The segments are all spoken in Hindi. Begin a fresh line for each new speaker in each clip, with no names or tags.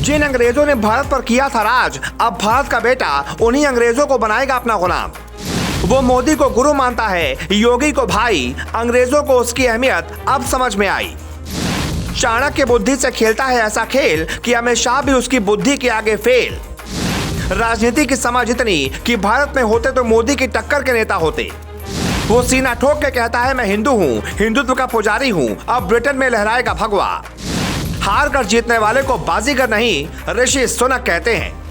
जिन अंग्रेजों ने भारत पर किया था राज, अब भारत का बेटा उन्हीं अंग्रेजों को बनाएगा अपना गुलाम। वो मोदी को गुरु मानता है, योगी को भाई। अंग्रेजों को उसकी अहमियत अब समझ में आई। चाणक्य बुद्धि से खेलता है ऐसा खेल कि अमित शाह भी उसकी बुद्धि के आगे फेल। राजनीति की समझ इतनी कि भारत में होते तो मोदी की टक्कर के नेता होते। वो सीना ठोक के कहता है मैं हिंदू हूँ, हिंदुत्व का पुजारी हूँ, अब ब्रिटेन में लहराएगा भगवा। हार कर जीतने वाले को बाजीगर नहीं, ऋषि सुनक कहते हैं।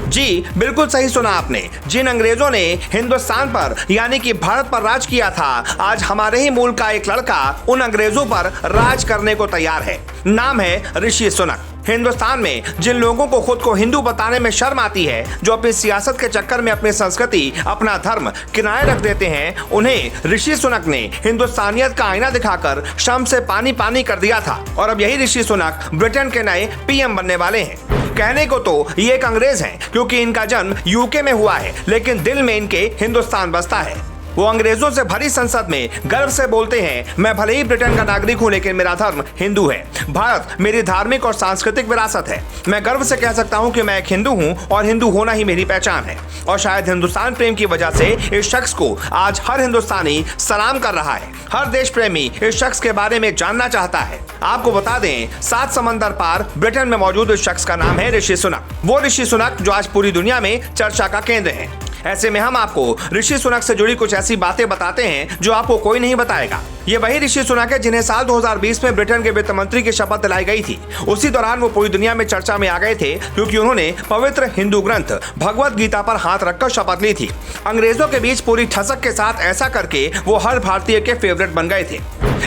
जी बिल्कुल सही सुना आपने। जिन अंग्रेजों ने हिंदुस्तान पर यानी कि भारत पर राज किया था, आज हमारे ही मूल का एक लड़का उन अंग्रेजों पर राज करने को तैयार है। नाम है ऋषि सुनक। हिंदुस्तान में जिन लोगों को खुद को हिंदू बताने में शर्म आती है, जो अपनी सियासत के चक्कर में अपनी संस्कृति, अपना धर्म किनारे रख देते हैं, उन्हें ऋषि सुनक ने हिंदुस्तानियत का आईना दिखाकर शर्म से पानी पानी कर दिया था। और अब यही ऋषि सुनक ब्रिटेन के नए पीएम बनने वाले हैं। कहने को तो ये एक अंग्रेज हैं, क्योंकि इनका जन्म यूके में हुआ है, लेकिन दिल में इनके हिंदुस्तान बसता है। वो अंग्रेजों से भरी संसद में गर्व से बोलते हैं, मैं भले ही ब्रिटेन का नागरिक हूं, लेकिन मेरा धर्म हिंदू है। भारत मेरी धार्मिक और सांस्कृतिक विरासत है। मैं गर्व से कह सकता हूं कि मैं एक हिंदू हूं और हिंदू होना ही मेरी पहचान है। और शायद हिंदुस्तान प्रेम की वजह से इस शख्स को आज हर हिंदुस्तानी सलाम कर रहा है। हर देश प्रेमी इस शख्स के बारे में जानना चाहता है। आपको बता दें, 7 समंदर पार ब्रिटेन में मौजूद इस शख्स का नाम है ऋषि सुनक। वो ऋषि सुनक जो आज पूरी दुनिया में चर्चा का केंद्र है। ऐसे में हम आपको ऋषि सुनक से जुड़ी कुछ ऐसी बातें बताते हैं जो आपको कोई नहीं बताएगा। ये वही ऋषि सुनक है जिन्हें साल 2020 में ब्रिटेन के वित्त मंत्री की शपथ दिलाई गई थी। उसी दौरान वो पूरी दुनिया में चर्चा में आ गए थे, क्योंकि उन्होंने पवित्र हिंदू ग्रंथ भगवत गीता पर हाथ रखकर शपथ ली थी। अंग्रेजों के बीच पूरी ठसक के साथ ऐसा करके वो हर भारतीय के फेवरेट बन गए थे।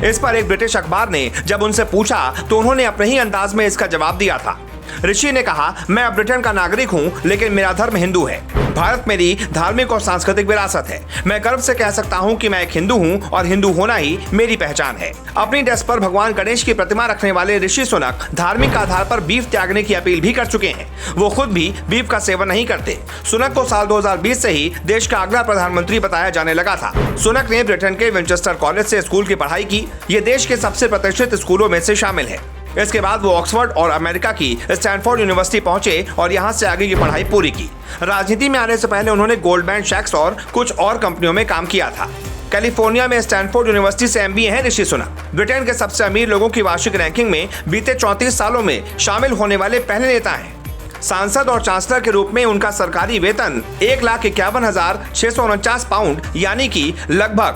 इस पर एक ब्रिटिश अखबार ने जब उनसे पूछा तो उन्होंने अपने ही अंदाज में इसका जवाब दिया था। ऋषि ने कहा, मैं अब ब्रिटेन का नागरिक हूँ, लेकिन मेरा धर्म हिंदू है। भारत मेरी धार्मिक और सांस्कृतिक विरासत है। मैं गर्व से कह सकता हूँ कि मैं एक हिंदू हूँ और हिंदू होना ही मेरी पहचान है। अपनी डेस्क पर भगवान गणेश की प्रतिमा रखने वाले ऋषि सुनक धार्मिक आधार पर बीफ त्यागने की अपील भी कर चुके हैं। वो खुद भी बीफ का सेवन नहीं करते। सुनक को साल 2020 से ही देश का अगला प्रधानमंत्री बताया जाने लगा था। सुनक ने ब्रिटेन के विंचेस्टर कॉलेज से स्कूल की पढ़ाई की। ये देश के सबसे प्रतिष्ठित स्कूलों में से शामिल है। इसके बाद वो ऑक्सफोर्ड और अमेरिका की स्टैनफोर्ड यूनिवर्सिटी पहुंचे और यहां से आगे की पढ़ाई पूरी की। राजनीति में आने से पहले उन्होंने गोल्डमैन सैक्स और कुछ और कंपनियों में काम किया था। कैलिफोर्निया में स्टैनफोर्ड यूनिवर्सिटी से एमबीए हैं ऋषि सुनक। ब्रिटेन के सबसे अमीर लोगों की वार्षिक रैंकिंग में बीते 34 सालों में शामिल होने वाले पहले नेता हैं। सांसद और चांसलर के रूप में उनका सरकारी वेतन 1,51,649 पाउंड यानी कि लगभग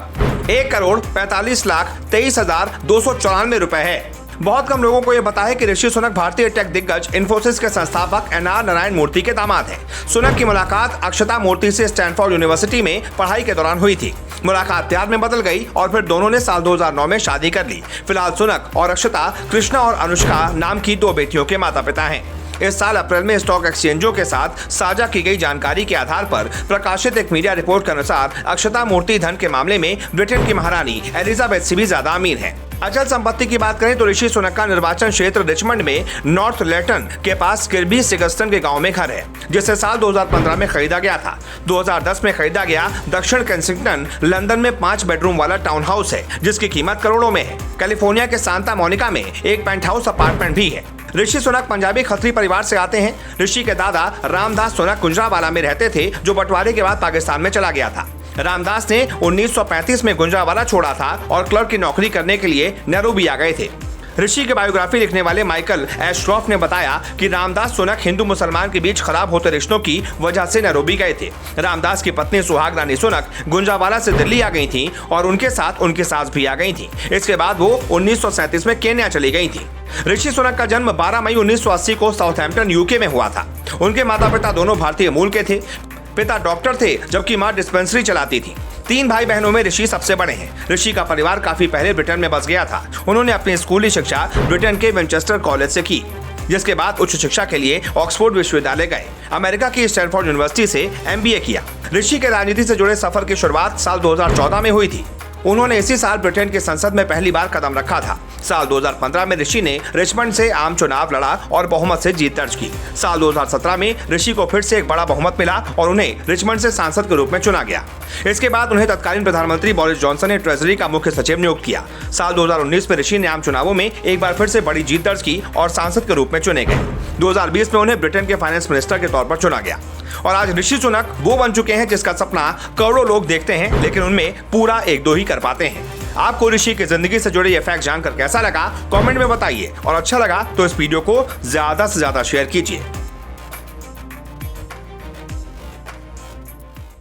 1,45,23,294 रुपए है। बहुत कम लोगों को यह पता है कि ऋषि सुनक भारतीय टेक दिग्गज इन्फोसिस के संस्थापक एनआर नारायण मूर्ति के दामाद हैं। सुनक की मुलाकात अक्षता मूर्ति से स्टैनफोर्ड यूनिवर्सिटी में पढ़ाई के दौरान हुई थी। मुलाकात प्यार में बदल गई और फिर दोनों ने साल 2009 में शादी कर ली। फिलहाल सुनक और अक्षता कृष्णा और अनुष्का नाम की 2 बेटियों के माता पिता हैं। इस साल अप्रैल में स्टॉक एक्सचेंजों के साथ साझा की गई जानकारी के आधार पर प्रकाशित एक मीडिया रिपोर्ट के अनुसार अक्षता मूर्ति धन के मामले में ब्रिटेन की महारानी एलिजाबेथ से भी ज्यादा अमीर हैं। अचल संपत्ति की बात करें तो ऋषि सुनक का निर्वाचन क्षेत्र रिचमंड में नॉर्थ लेटन के पास किर्बी सिगस्टन के गांव में घर है, जिसे साल 2015 में खरीदा गया था। 2010 में खरीदा गया दक्षिण केंसिंगटन लंदन में 5 बेडरूम वाला टाउन हाउस है, जिसकी कीमत करोड़ों में है। कैलिफोर्निया के सांता मोनिका में एक पेंट हाउस अपार्टमेंट भी है। ऋषि सुनक पंजाबी खत्री परिवार से आते हैं। ऋषि के दादा रामदास सुनक गुजरावाला में रहते थे, जो बंटवारे के बाद पाकिस्तान में चला गया था। रामदास ने 1935 में गुजरावाला छोड़ा था और क्लर्क की नौकरी करने के लिए नैरोबी आ गए थे। ऋषि की बायोग्राफी लिखने वाले माइकल एश्रॉफ ने बताया कि रामदास सुनक हिंदू मुसलमान के बीच खराब होते रिश्तों की वजह से नैरोबी गए थे। रामदास की पत्नी सुहाग रानी सुनक गुंजावाला से दिल्ली आ गई थी और उनके साथ उनकी सास भी आ गई थी। इसके बाद वो 1937 में केन्या चली गई थी। ऋषि सुनक का जन्म 12 मई 1980 को साउथहैम्पटन यूके में हुआ था। उनके माता पिता दोनों भारतीय मूल के थे। पिता डॉक्टर थे, जबकि मां डिस्पेंसरी चलाती थी। 3 भाई बहनों में ऋषि सबसे बड़े हैं। ऋषि का परिवार काफी पहले ब्रिटेन में बस गया था। उन्होंने अपनी स्कूली शिक्षा ब्रिटेन के विंचेस्टर कॉलेज से की, जिसके बाद उच्च शिक्षा के लिए ऑक्सफोर्ड विश्वविद्यालय गए। अमेरिका की स्टैनफोर्ड यूनिवर्सिटी से एमबीए किया। ऋषि के राजनीति से जुड़े सफर की शुरुआत साल 2014 में हुई थी। उन्होंने इसी साल ब्रिटेन की संसद में पहली बार कदम रखा था। साल 2015 में ऋषि ने रिचमंड से आम चुनाव लड़ा और बहुमत से जीत दर्ज की। साल 2017 में ऋषि को फिर से एक बड़ा बहुमत मिला और उन्हें रिचमंड से सांसद के रूप में चुना गया। इसके बाद उन्हें तत्कालीन प्रधानमंत्री बोरिस जॉनसन ने ट्रेजरी का मुख्य सचिव नियुक्त किया। साल 2019 में ऋषि ने आम चुनावों में एक बार फिर से बड़ी जीत दर्ज की और सांसद के रूप में चुने गए। 2020 में उन्हें ब्रिटेन के फाइनेंस मिनिस्टर के तौर पर चुना गया और आज ऋषि सुनक वो बन चुके हैं जिसका सपना करोड़ों लोग देखते हैं, लेकिन उनमें पूरा 1-2 ही कर पाते हैं। आपको ऋषि की जिंदगी से जुड़े ये फैक्ट जानकर कैसा लगा कमेंट में बताइए और अच्छा लगा तो इस वीडियो को ज्यादा से ज्यादा शेयर कीजिए।